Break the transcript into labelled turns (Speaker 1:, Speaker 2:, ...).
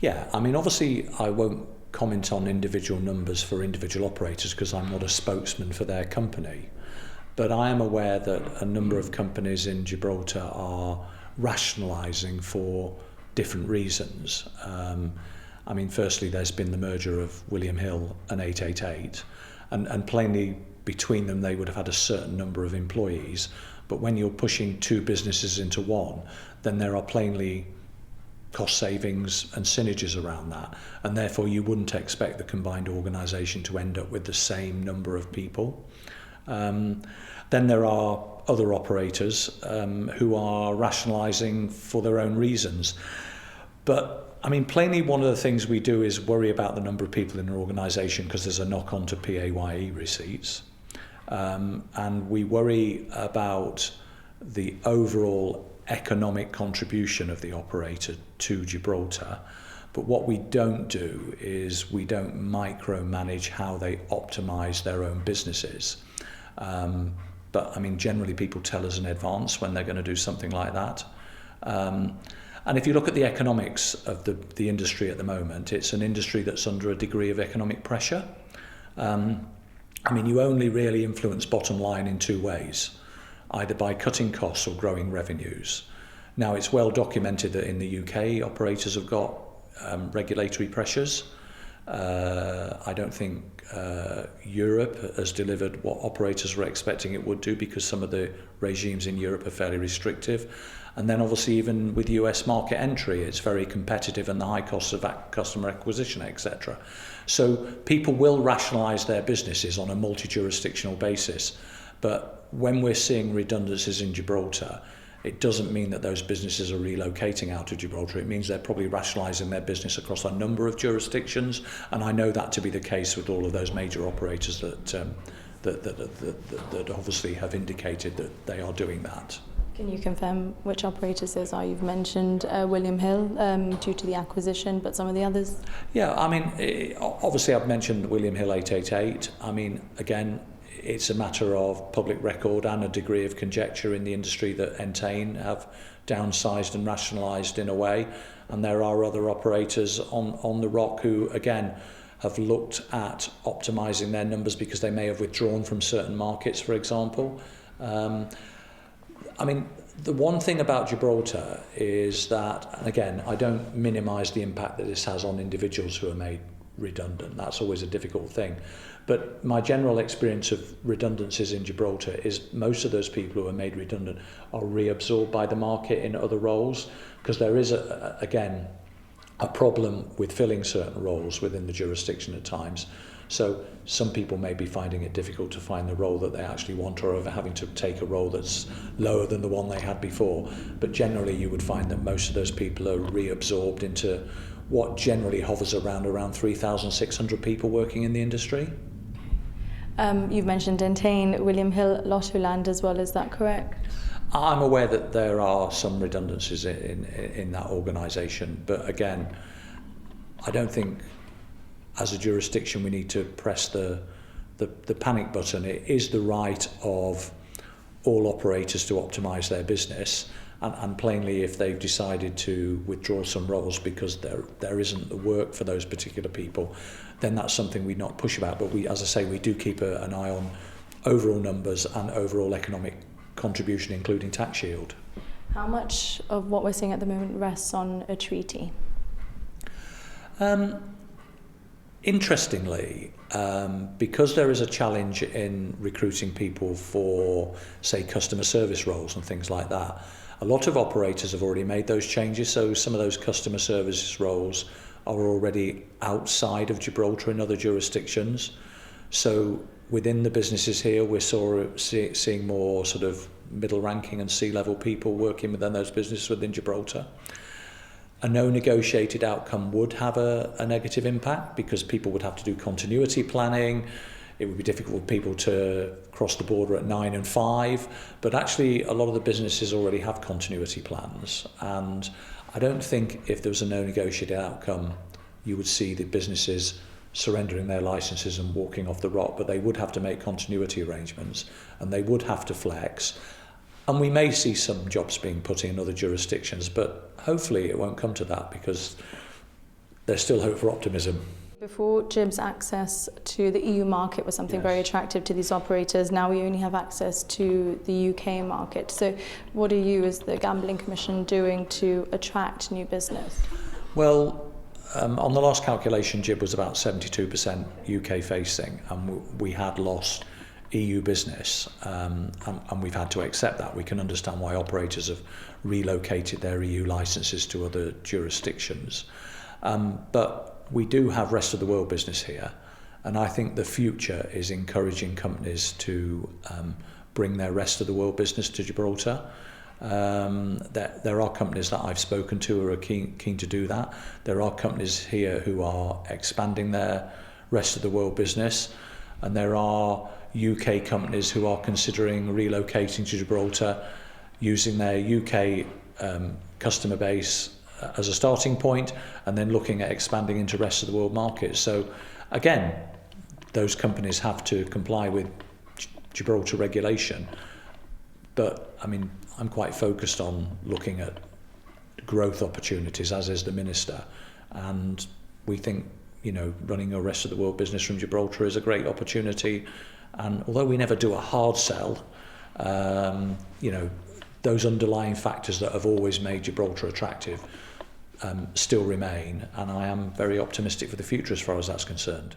Speaker 1: Yeah, I mean, obviously I won't comment on individual numbers for individual operators because I'm not a spokesman for their company. But I am aware that a number of companies in Gibraltar are rationalising for different reasons. I mean, firstly, there's been the merger of William Hill and 888, and plainly between them they would have had a certain number of employees. But when you're pushing two businesses into one, then there are plainly cost savings and synergies around that, and therefore you wouldn't expect the combined organisation to end up with the same number of people. Then there are other operators who are rationalising for their own reasons. But I mean, plainly one of the things we do is worry about the number of people in an organisation because there's a knock-on to PAYE receipts. And we worry about the overall economic contribution of the operator to Gibraltar. But what we don't do is we don't micromanage how they optimise their own businesses. But I mean, generally people tell us in advance when they're going to do something like that. And if you look at the economics of the industry at the moment, it's an industry that's under a degree of economic pressure. I mean, you only really influence bottom line in two ways, either by cutting costs or growing revenues. Now, it's well documented that in the UK, operators have got regulatory pressures. I don't think Europe has delivered what operators were expecting it would do because some of the regimes in Europe are fairly restrictive. And then obviously even with US market entry, it's very competitive and the high costs of customer acquisition, etc. So people will rationalise their businesses on a multi-jurisdictional basis. But when we're seeing redundancies in Gibraltar, it doesn't mean that those businesses are relocating out of Gibraltar. It means they're probably rationalising their business across a number of jurisdictions, and I know that to be the case with all of those major operators that obviously have indicated that they are doing that.
Speaker 2: Can you confirm which operators those are? You've mentioned William Hill due to the acquisition, but some of the others?
Speaker 1: Yeah, I mean, obviously I've mentioned William Hill 888. I mean, again, it's a matter of public record and a degree of conjecture in the industry that Entain have downsized and rationalised in a way. And there are other operators on the rock who, again, have looked at optimising their numbers because they may have withdrawn from certain markets, for example. I mean, the one thing about Gibraltar is that, and again, I don't minimise the impact that this has on individuals who are made redundant. That's always a difficult thing. But my general experience of redundancies in Gibraltar is most of those people who are made redundant are reabsorbed by the market in other roles, because there is, again, a problem with filling certain roles within the jurisdiction at times. So some people may be finding it difficult to find the role that they actually want, or having to take a role that's lower than the one they had before. But generally you would find that most of those people are reabsorbed into what generally hovers around 3,600 people working in the industry.
Speaker 2: You've mentioned Entain, William Hill, Lottoland as well, is that correct?
Speaker 1: I'm aware that there are some redundancies in that organisation, but again, I don't think as a jurisdiction we need to press the panic button. It is the right of all operators to optimise their business, and plainly if they've decided to withdraw some roles because there isn't the work for those particular people, then that's something we'd not push about. But we, as I say, we do keep an eye on overall numbers and overall economic contribution, including tax shield.
Speaker 2: How much of what we're seeing at the moment rests on a treaty?
Speaker 1: Interestingly, because there is a challenge in recruiting people for, say, customer service roles and things like that, a lot of operators have already made those changes, so some of those customer services roles are already outside of Gibraltar in other jurisdictions. So within the businesses here, we're seeing more sort of middle ranking and C-level people working within those businesses within Gibraltar. A no negotiated outcome would have a negative impact because people would have to do continuity planning. It would be difficult for people to cross the border at 9 and 5, but actually a lot of the businesses already have continuity plans, and I don't think if there was a no negotiated outcome you would see the businesses surrendering their licenses and walking off the rock, but they would have to make continuity arrangements and they would have to flex. And we may see some jobs being put in other jurisdictions, but hopefully it won't come to that, because there's still hope for optimism.
Speaker 2: Before, GIB's access to the EU market was something very attractive to these operators. Now we only have access to the UK market. So what are you, as the Gambling Commission, doing to attract new business?
Speaker 1: Well, on the last calculation, GIB was about 72% UK facing, and we had lost EU business, and we've had to accept that. We can understand why operators have relocated their EU licenses to other jurisdictions. But we do have rest of the world business here, and I think the future is encouraging companies to bring their rest of the world business to Gibraltar. There are companies that I've spoken to who are keen to do that. There are companies here who are expanding their rest of the world business, and there are UK companies who are considering relocating to Gibraltar using their UK customer base as a starting point, and then looking at expanding into rest of the world markets. So again, those companies have to comply with Gibraltar regulation, but I mean, I'm quite focused on looking at growth opportunities, as is the Minister, and we think, you know, running a rest of the world business from Gibraltar is a great opportunity. And although we never do a hard sell, you know, those underlying factors that have always made Gibraltar attractive still remain, and I am very optimistic for the future as far as that's concerned.